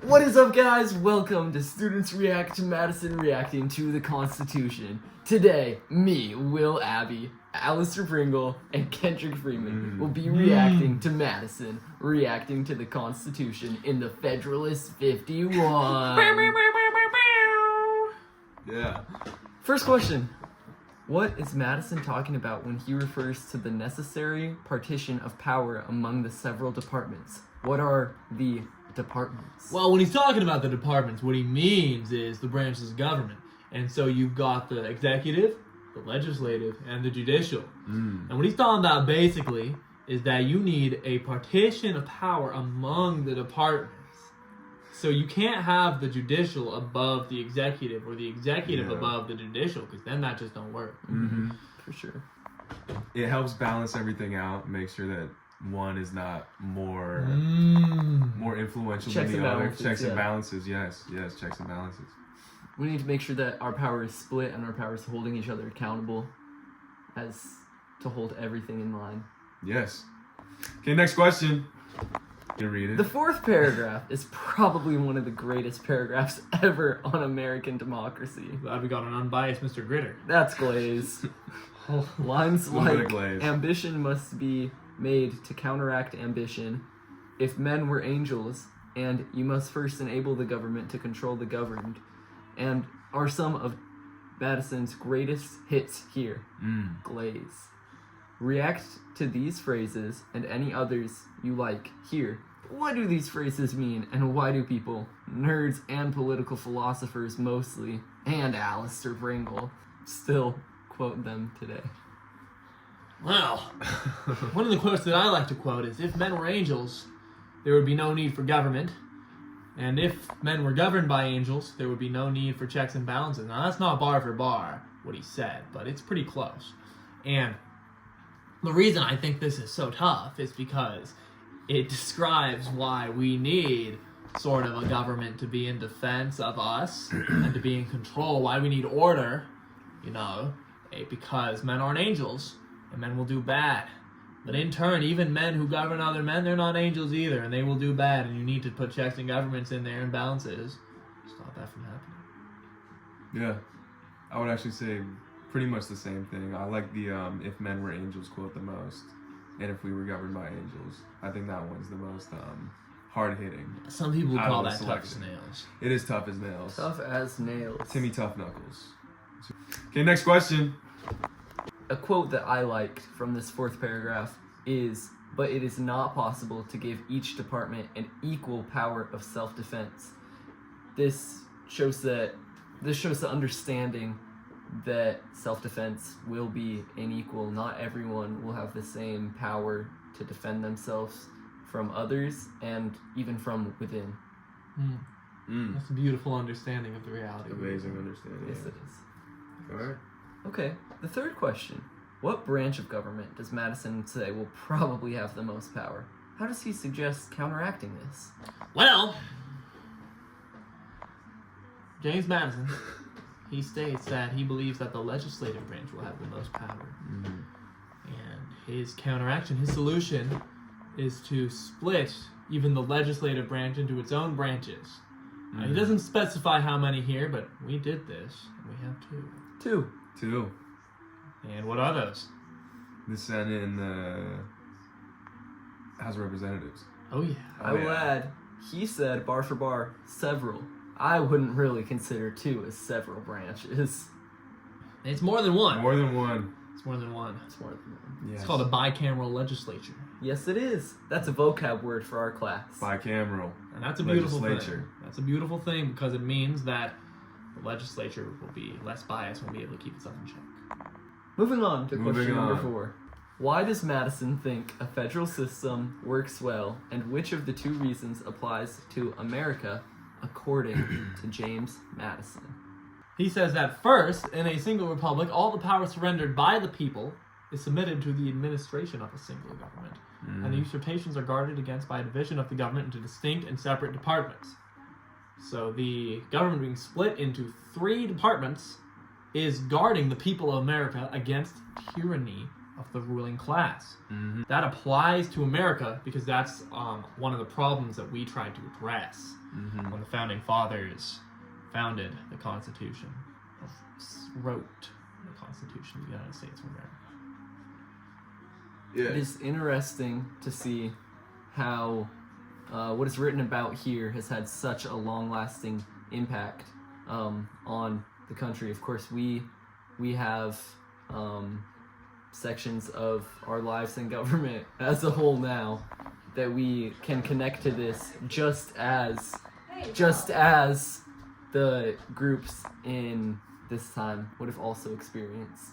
What is up, guys? Welcome to Students React to Madison reacting to the Constitution. Today, me, Will Abbey, Alistair Pringle, and Kendrick Freeman will be reacting to Madison, reacting to the Constitution in the Federalist 51. Yeah. First question. What is Madison talking about when he refers to the necessary partition of power among the several departments? What are the departments? Well, when he's talking about the departments, what he means is the branches of government. And so you've got the executive, the legislative, and the judicial. And what he's talking about basically is that you need a partition of power among the departments. So you can't have the judicial above the executive or the executive above the judicial, because then that just don't work. For sure. It helps balance everything out, make sure that one is not more influential Checks than and the other. balances, Checks and yeah. balances, yes, checks and balances. We need to make sure that our power is split and our power is holding each other accountable as to hold everything in line. Yes. Okay, next question. You read it. The fourth paragraph is probably one of the greatest paragraphs ever on American democracy. Glad we got an unbiased Mr. Gritter. That's Glaze. Lines A little bit like, of Glaze. ambition must be made to counteract ambition. If men were angels, and you must first enable the government to control the governed, and are some of Madison's greatest hits here. Glaze. React to these phrases and any others you like here. What do these phrases mean, and why do people, nerds and political philosophers mostly, and Alistair Pringle, still quote them today? Well, one of the quotes that I like to quote is, if men were angels, there would be no need for government. And if men were governed by angels, there would be no need for checks and balances. Now, that's not bar for bar what he said, but it's pretty close. And the reason I think this is so tough is because it describes why we need sort of a government to be in defense of us and to be in control, why we need order, because men aren't angels and men will do bad. But in turn, even men who govern other men, they're not angels either, and they will do bad, and you need to put checks and governments in there and balances to stop that from happening. Yeah. I would actually say pretty much the same thing. I like the if men were angels quote the most, and if we were governed by angels. I think that one's the most hard-hitting. Some people Out call of that the tough as selection. nails. It is tough as nails. Tough as nails. Timmy Tough Knuckles. Okay, next question. A quote that I liked from this fourth paragraph is, but it is not possible to give each department an equal power of self-defense. This shows the understanding that self-defense will be unequal. Not everyone will have the same power to defend themselves from others and even from within. That's a beautiful understanding of the reality. Amazing understanding. Yes, it is. Alright. Okay. The third question. What branch of government does Madison say will probably have the most power? How does he suggest counteracting this? Well, James Madison, he states that he believes that the legislative branch will have the most power. And his counteraction, his solution, is to split even the legislative branch into its own branches. Now, he doesn't specify how many here, but we did this, and we have two. Two. And what are those? The Senate and the House of Representatives. Oh, yeah. I will add, he said, bar for bar, several. I wouldn't really consider two as several branches. It's more than one. More than one. It's more than one. It's more than one. Yes. It's called a bicameral legislature. Yes, it is. That's a vocab word for our class. Bicameral. And that's a beautiful Legislature. thing. That's a beautiful thing because it means that the legislature will be less biased and will be able to keep itself in check. Moving on to Moving question number on. 4. Why does Madison think a federal system works well, and which of the two reasons applies to America according to James Madison? He says that first, in a single republic, all the power surrendered by the people is submitted to the administration of a single government, and the usurpations are guarded against by a division of the government into distinct and separate departments. So the government being split into 3 departments is guarding the people of America against tyranny of the ruling class. Mm-hmm. That applies to America because that's one of the problems that we tried to address when the founding fathers founded the Constitution, wrote the Constitution of the United States of America. Yeah. It is interesting to see how what is written about here has had such a long-lasting impact on the country. Of course, we have sections of our lives in government as a whole now that we can connect to this just as the groups in this time would have also experienced.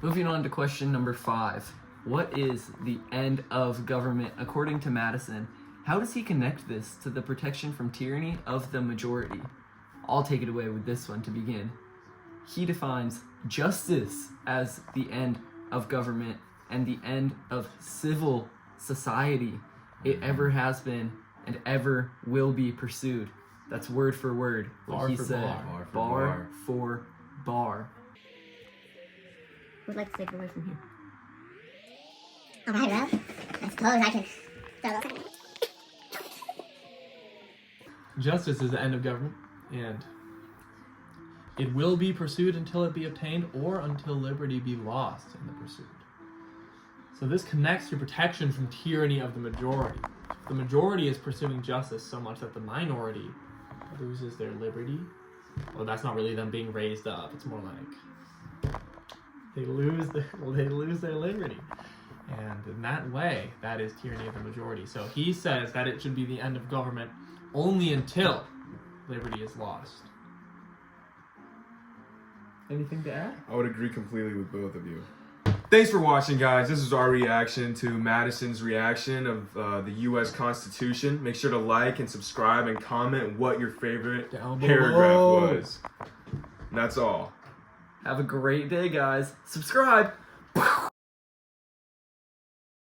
Moving on to question number 5. What is the end of government according to Madison? How does he connect this to the protection from tyranny of the majority? I'll take it away with this one to begin. He defines justice as the end of government and the end of civil society. It ever has been and ever will be pursued. That's word for word what Bar he for said. bar. Bar for bar. Would like to take it away from here. Alright, well, I suppose I can throw those. Justice is the end of government, and it will be pursued until it be obtained or until liberty be lost in the pursuit. So this connects to protection from tyranny of the majority. If the majority is pursuing justice so much that the minority loses their liberty, well, that's not really them being raised up. It's more like they lose their liberty. And in that way, that is tyranny of the majority. So he says that it should be the end of government only until liberty is lost. Anything to add? I would agree completely with both of you. Thanks for watching, guys. This is our reaction to Madison's reaction of the U.S. Constitution. Make sure to like and subscribe and comment what your favorite Down paragraph below. was. And that's all. Have a great day, guys. Subscribe.